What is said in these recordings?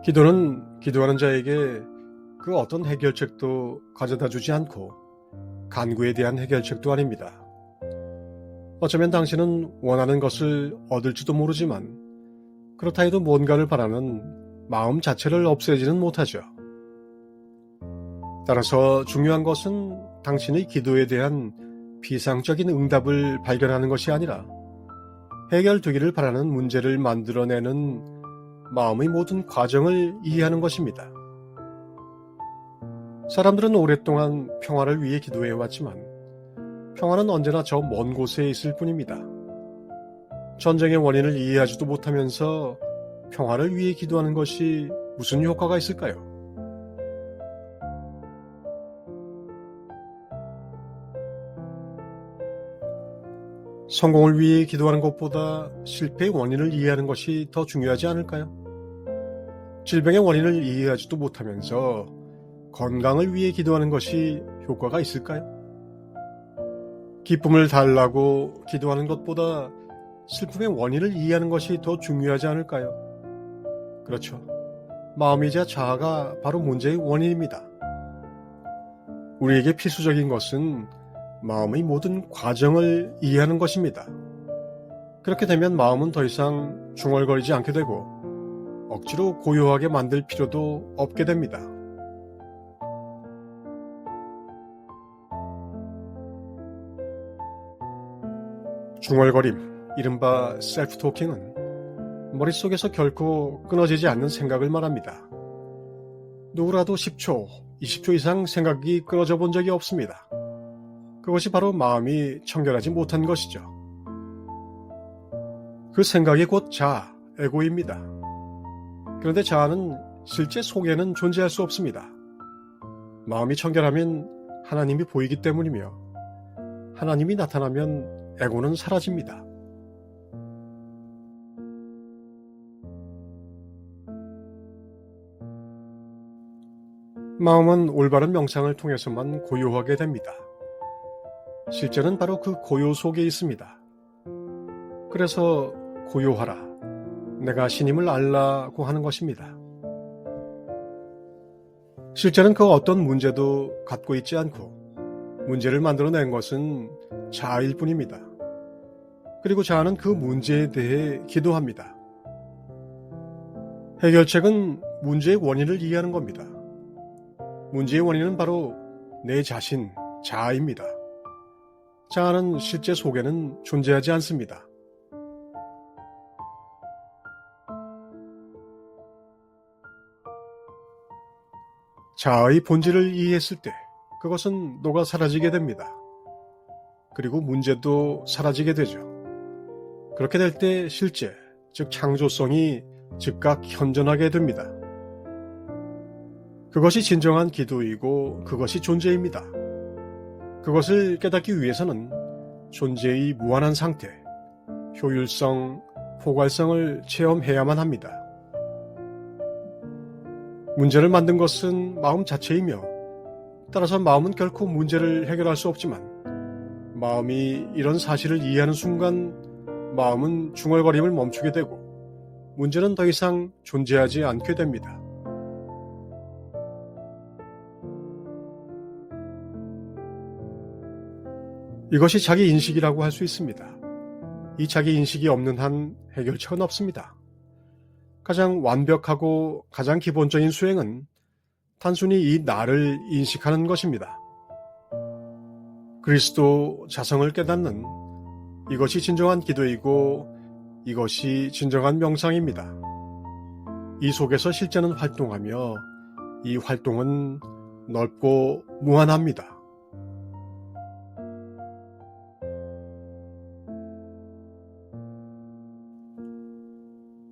기도는 기도하는 자에게 그 어떤 해결책도 가져다 주지 않고 간구에 대한 해결책도 아닙니다. 어쩌면 당신은 원하는 것을 얻을지도 모르지만 그렇다 해도 뭔가를 바라는 마음 자체를 없애지는 못하죠. 따라서 중요한 것은 당신의 기도에 대한 비상적인 응답을 발견하는 것이 아니라 해결되기를 바라는 문제를 만들어내는 마음의 모든 과정을 이해하는 것입니다. 사람들은 오랫동안 평화를 위해 기도해왔지만 평화는 언제나 저 먼 곳에 있을 뿐입니다. 전쟁의 원인을 이해하지도 못하면서 평화를 위해 기도하는 것이 무슨 효과가 있을까요? 성공을 위해 기도하는 것보다 실패의 원인을 이해하는 것이 더 중요하지 않을까요? 질병의 원인을 이해하지도 못하면서 건강을 위해 기도하는 것이 효과가 있을까요? 기쁨을 달라고 기도하는 것보다 슬픔의 원인을 이해하는 것이 더 중요하지 않을까요? 그렇죠. 마음이자 자아가 바로 문제의 원인입니다. 우리에게 필수적인 것은 마음의 모든 과정을 이해하는 것입니다. 그렇게 되면 마음은 더 이상 중얼거리지 않게 되고 억지로 고요하게 만들 필요도 없게 됩니다. 중얼거림, 이른바 셀프 토킹은 머릿속에서 결코 끊어지지 않는 생각을 말합니다. 누구라도 10초, 20초 이상 생각이 끊어져 본 적이 없습니다. 그것이 바로 마음이 청결하지 못한 것이죠. 그 생각이 곧 자아, 에고입니다. 그런데 자아는 실제 속에는 존재할 수 없습니다. 마음이 청결하면 하나님이 보이기 때문이며 하나님이 나타나면 에고는 사라집니다. 마음은 올바른 명상을 통해서만 고요하게 됩니다. 실제는 바로 그 고요 속에 있습니다. 그래서 고요하라, 내가 신임을 알라고 하는 것입니다. 실제는 그 어떤 문제도 갖고 있지 않고 문제를 만들어낸 것은 자아일 뿐입니다. 그리고 자아는 그 문제에 대해 기도합니다. 해결책은 문제의 원인을 이해하는 겁니다. 문제의 원인은 바로 내 자신, 자아입니다. 자아는 실제 속에는 존재하지 않습니다. 자아의 본질을 이해했을 때 그것은 녹아 사라지게 됩니다. 그리고 문제도 사라지게 되죠. 그렇게 될 때 실제, 즉 창조성이 즉각 현존하게 됩니다. 그것이 진정한 기도이고 그것이 존재입니다. 그것을 깨닫기 위해서는 존재의 무한한 상태, 효율성, 포괄성을 체험해야만 합니다. 문제를 만든 것은 마음 자체이며 따라서 마음은 결코 문제를 해결할 수 없지만 마음이 이런 사실을 이해하는 순간 마음은 중얼거림을 멈추게 되고 문제는 더 이상 존재하지 않게 됩니다. 이것이 자기 인식이라고 할 수 있습니다. 이 자기 인식이 없는 한 해결책은 없습니다. 가장 완벽하고 가장 기본적인 수행은 단순히 이 나를 인식하는 것입니다. 그리스도 자성을 깨닫는 이것이 진정한 기도이고 이것이 진정한 명상입니다. 이 속에서 실제는 활동하며 이 활동은 넓고 무한합니다.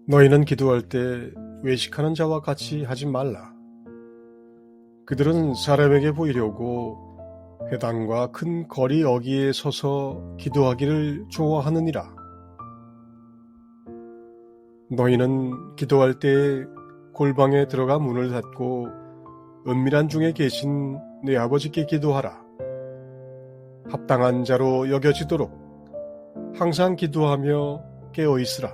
너희는 기도할 때 외식하는 자와 같이 하지 말라. 그들은 사람에게 보이려고 회당과 큰 거리 어귀에 서서 기도하기를 좋아하느니라. 너희는 기도할 때 골방에 들어가 문을 닫고 은밀한 중에 계신 내 아버지께 기도하라. 합당한 자로 여겨지도록 항상 기도하며 깨어 있으라.